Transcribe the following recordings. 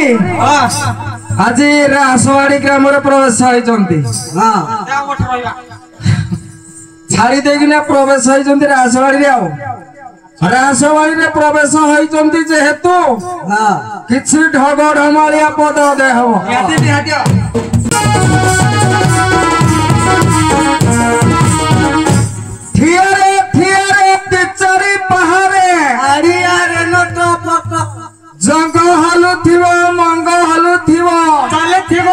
आज रासवाड़ी ग्राम प्रवेश होती छाड़ी देना प्रवेश होती रासवाड़ी रासवाड़ी प्रवेश होती जेहेतु किसी ढग ढमालिया पद अदय हम जंग हलुथिव मंग हलुथिव चलुथिव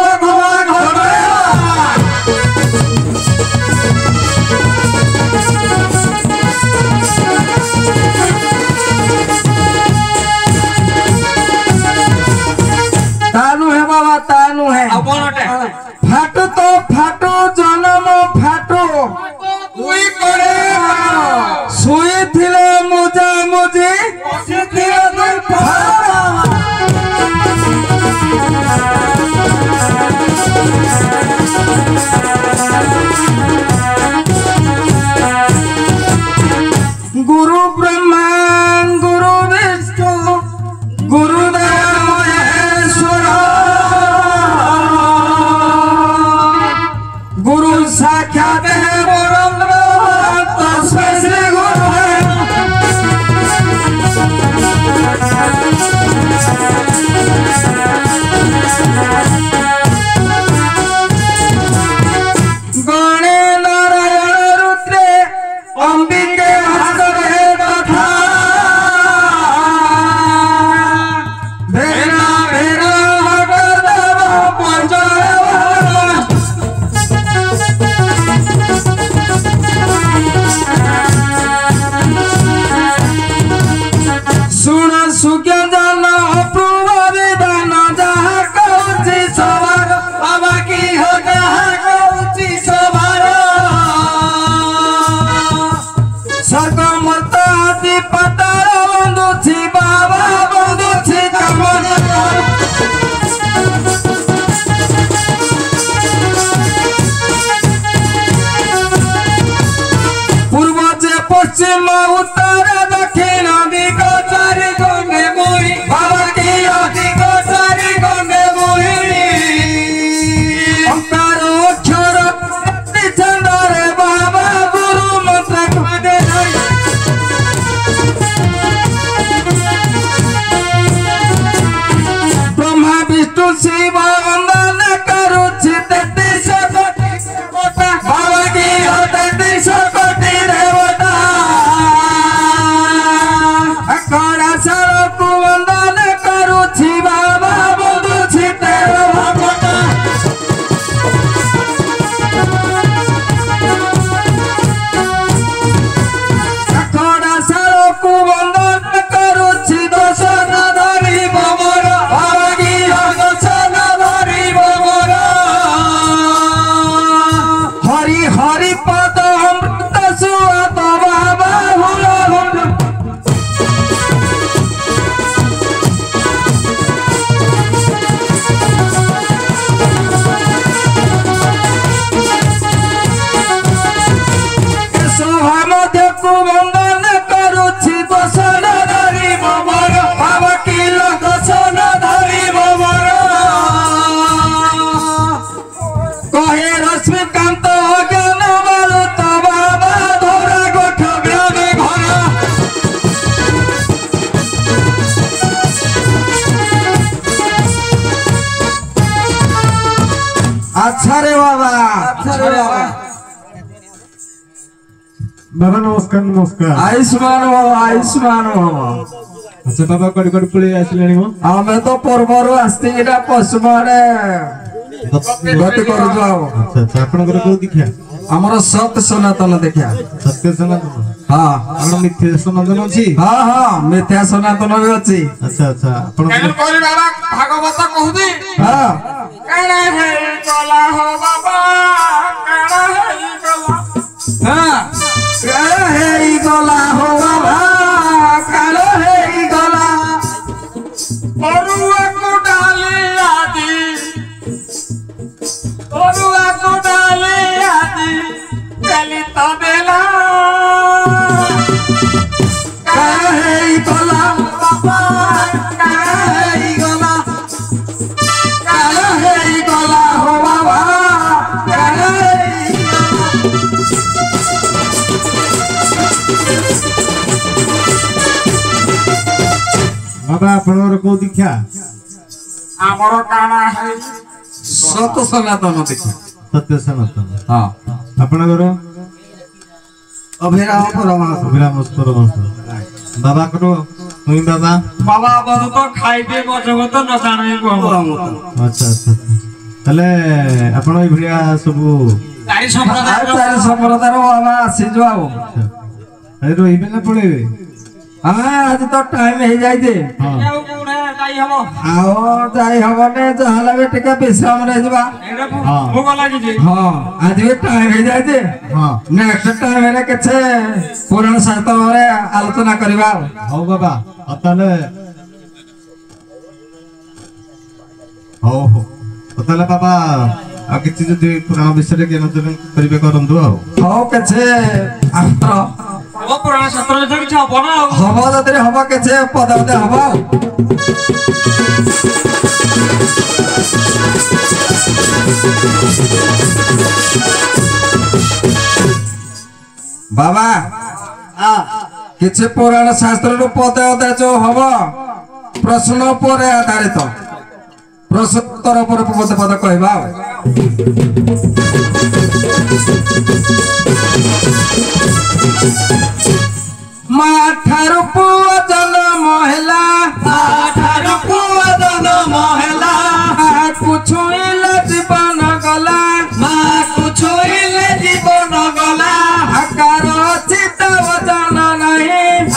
तानु है बाबा तानु है फाटो तो फाटो जन्म फाटो कोई करे सुई थिले मुजा मुजी गुरु ब्रह्मा गुरु विष्णु गुरुदेव महेश्वर गुरु साक्षात है ब्रह्म तस्मै श्री गणे नारायण रुद्रे अंबिके पश्चिम उत्तर दक्षिण दिग चारि गंगे मोहि बाबा की दिग चारि गंगे मोहि ओंकार अक्षर चंद्र बाबा गुरु मंत्र खंडे ब्रह्मा विष्णु शिव वंदन करुछि 33 कोटि देवता बाबा की 33 कोटि देवता वंदन करुछि बाबा बंधुछि तेर भगत अखड़ा सारकु वंदन करुछि दर्शन धरि बबर भागी दर्शन धरि बबर हरि हरि पद अमृत सुआत बाबा हुल वंदन करुछि दर्शन धरि बबर बाबा की दर्शन धरि बबर कहे रश्मिकांत ज्ञान बालुत बाबा धरा गोठ ग्रामे घर अच्छा रे बाबा बाबा नमस्कार नमस्कार आयुष्मान बाबा आयुष्मान बाबा अच्छा बाबा कड़ी कड़ी पळे आसिलानी मो हमें तो पर्वरु आस्तिरा पशुमाने गति करू जाओ अच्छा अच्छा आपनकर को दिखिया हमर सत्य सनातन देखिया सत्य सनातन हां हमर मिथ्या सनातन अछि हां हां मिथ्या सनातन भी अछि अच्छा अच्छा आपन केन कोरी बाबा भागवत कहूदी हां काना है गला हो बाबा काना है गला हां काला है गला हो बाबा काला है गला बरुआ को डाले आदि बरुआ को डाले आदि चली तो बेला काला है गला बाबा काला है गला बाबा आपनकर को दीक्षा ଆମର କାଣା ହେଇ ସତ ସନାତନ ଦୀକ୍ଷା सत्य सनातन ହଁ आपनकर ଅଭିରାମ ପରମାଂଶ विराम परमहंस बाबा करो तुम बाबा ବାବା ବରୁ ତ ଖାଇବେ ଗଜଗତ ନ ଜାଣିବୁ अच्छा अच्छा तले आपण ए भଳିଆ ସବୁ ଚାରି ସମ୍ପ୍ରଦାୟ ଚାରି ସମ୍ପ୍ରଦାୟର ବାବା ଆସିଛୁ ଆଉ ଆରେ ରହିବେ ନା ପଳେଇବେ ହଁ ଆଜି ତ ଟାଇମ ହେଇଯାଇଛି ହଁ ଯାଇ ହବ ଆଉ ଯାଇ ହବନି ଯାହେଲେ ବି ଟିକେ ବିଶ୍ରାମରେ ଯିବା ଭୋଗ ଲାଗିଛି ହଁ ଆଜି ବି ଟାଇମ ହେଇଯାଇଛି ହଁ ନେକ୍ସଟ ଟାଇମରେ କିଛି ପୁରାଣ ଶାସ୍ତ୍ରରେ ଆଲୋଚନା କରିବା ଆଉ ହଉ ବାବା ତାହେଲେ ହଉ ହଉ ତାହେଲେ ବାବା ଆଉ କିଛି ଯଦି ପୁରାଣ ବିଷୟରେ ଜ୍ଞାନ କରିବେ କରନ୍ତୁ ଆଉ ହଉ କିଛି ଆମର ହବ ପୁରାଣ ଶାସ୍ତ୍ର ବିଷୟରେ କିଛି ହବ ନା ଆଉ ହବ ଯଦି ହବ କିଛି ପଦେ ପଦେ ହବ ଆଉ ବାବା କିଛି ପୁରାଣ ଶାସ୍ତ୍ରରୁ ପଦେ ଅଧେ ଯୋଉ ହବ ପ୍ରଶ୍ନ ଉପରେ ଆଧାରିତ ପ୍ରଶ୍ନ ଉତ୍ତର ଉପରେ ପଦେ ପଦେ କହିବା ଆଉ ମା ଠାରୁ ପୁଅ ଜନ୍ମ ହେଲା ମାକୁ ଛୁଇଁଲେ ଜୀବନ ଗଲା ଆକାର ଅଛି ତ ଓଜନ ନାହିଁ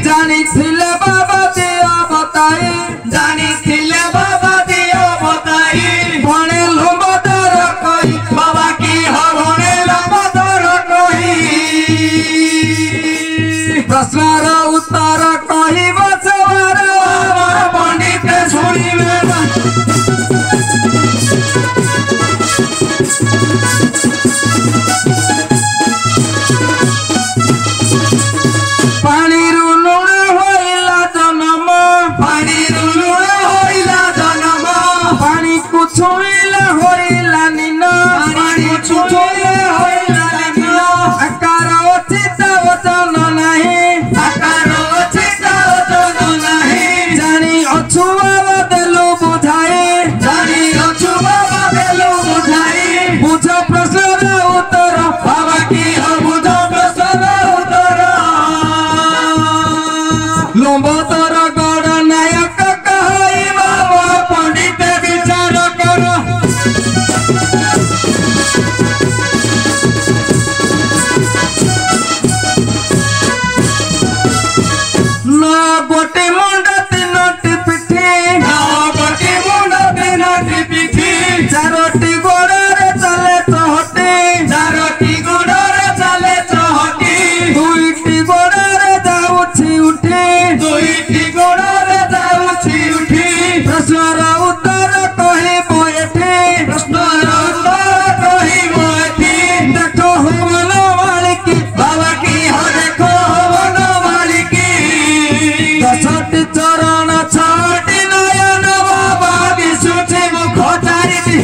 ଜାଣିଥିଲେ ବାବା ଦିଅ ବତାଇ ଭଣେ ଲମ୍ବଦର କହି ପ୍ରଶ୍ନର ଉତ୍ତର କହିବ ସବାର ପଣ୍ଡିତ ଶୁଣିବେ ପାଣିରୁ ଲୁଣ ହୋଇଲା ଜନମ ପାଣିକୁ ଛୁଇଁଲା ହୋଇଲା ନିନ ଆକାର ଅଛି ତ ଓଜନ ନାହିଁ ଜାଣି ଅଛୁ ବାବା ଦେଲୁ ବୁଝାଇ ବୁଝ ପ୍ରଶ୍ନର ଉତ୍ତର ବାବା କି ବୁଝ ପ୍ରଶ୍ନର ଉତ୍ତର ଲମ୍ବତର ଗଡ଼ ନାୟକ କହି ବାବା ପଣ୍ଡିତ ବିଚାର କର ন ଗୋଟି ମୁଣ୍ଡ ତିନୋଟି ପିଠି ଚାରୋଟି ଗୋଡ଼ରେ ଚାଲେ ଚହଟି ଦୁଇଟି ଗୋଡ଼ରେ ଯାଉଛି ଉଠି ପ୍ରଶ୍ନର ଉତ୍ତର କହିବ ଏଠି ଦେଖ ହବନ ମାଳିକି ଦଶଟି ଚରଣ ଛଅଟି ନୟନ ବାବା ଦିଶୁଛି ମୁଖ ଚାରିଟି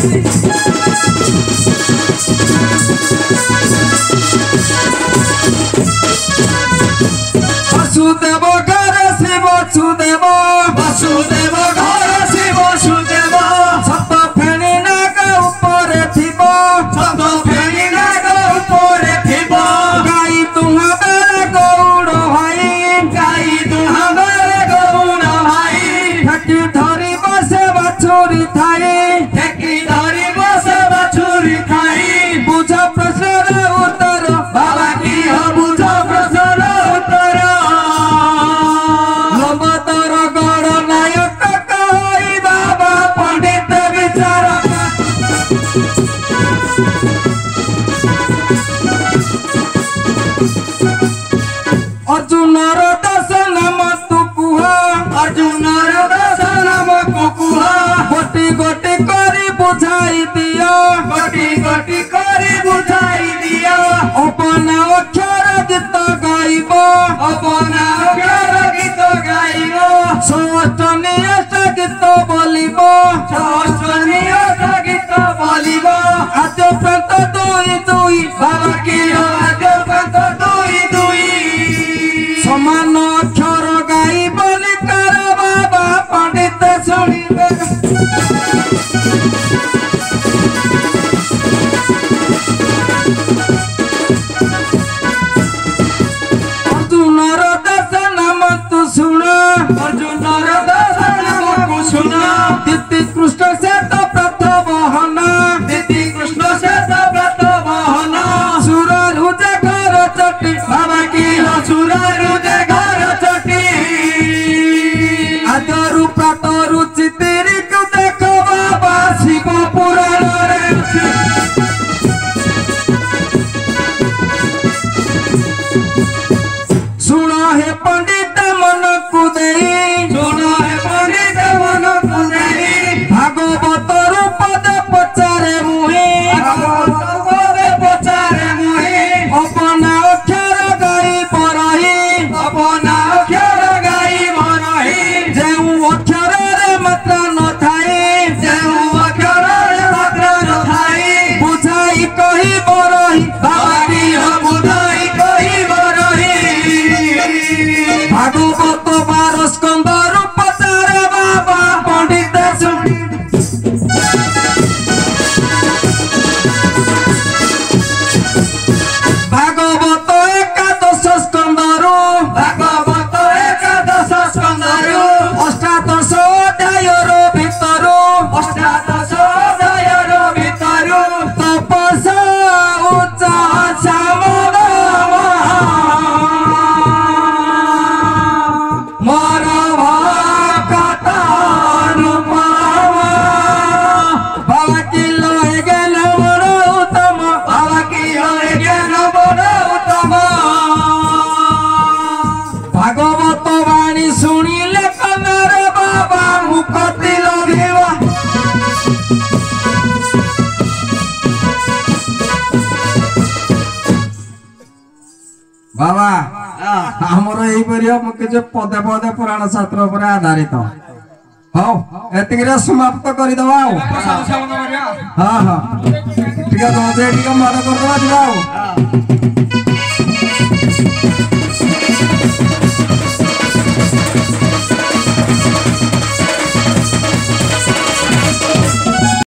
ବସୁଦେବ ଘର ଶିବ ସୁଦେବ ସତ ଫେଣି ନାଗ ଉପରେ ଥିବ ଗାଈ ତୁହା ବେଳେ ଗଉଡ଼ ଭାଇ ଠେକି ଧରିବ ସେ ବାଛୁରୀ ଥାଇ ବୁଝ ପ୍ରଶ୍ନର ଉତ୍ତର ବାବା କି ବୁଝ ପ୍ରଶ୍ନର ଉତ୍ତର ଲମ୍ବତର ଗଡ଼ ନାୟକ କହି ବାବା ପଣ୍ଡିତ ବିଚାର ଅର୍ଜୁନର ଦଶ ନାମ ତୁ କୁହ ଗୋଟି ଗୋଟି କରି ବୁଝାଇ ଦିଅ ଅପନ ଅକ୍ଷର ଗୀତ ଗାଇବ ଷଷ୍ଠ ନିୟଷ୍ଟ ଗୀତ ବୋଲିବ ଆଦ୍ୟ ପ୍ରାନ୍ତ ଦୁଇ ବାବା କି ସମାନ ଅକ୍ଷର अर्जुनर दर्शन मत सुना अर्जुनर दर्शन को सुना दिति कृष्ण से तो प्रथम बहना दिति कृष्ण से तो प्रथम बहना सुरा रुजे घर चटी बाबा की सुरा रुजे घर चटी आदरु प्रातरु चितिरी को देखो बाबा शिव पुराण रे सुनो हे पंडित मन कुदेई सुनो हे पंडित मन कुदेई भागवत रूप दे पचारे मुहि भागवत दे पचारे मुहि अपना अक्षर गाई बरही अपना अक्षर गाई बरही जेउ अक्षर रे मात्रा न थाई जेउ अक्षर रे मात्रा न थाई बुझाई कहि बरही बाबा की बुझाई कहि बरही भागवत 12 स्कंद रूप चारे बाबा पंडित भागवत 11 स्कंद भागवत 11 स्कंद अष्टादश अध्याय भितर अष्टादश अध्याय भितर तपसा उच्च श्यामल मोर भक्त अनुपमा बाबा की लोहे ज्ञान बड़ उत्तम बाबा की लोहे ज्ञान बड़ उत्तम भागवत वाणी शुणिले कन्नर बाबा मुखति लगिवा बाबा ଆମର ଏଇପରି ମୁଖ୍ୟ ଯେ ପଦେ ପଦେ ପୁରାଣ ଶାସ୍ତ୍ର ଉପରେ ଆଧାରିତ ହଉ ଏତିକିରେ ସମାପ୍ତ କରିଦବା ଆଉ ହଁ ହଁ ଟିକେ ମଦ କରିଦବା ଯିବା ଆଉ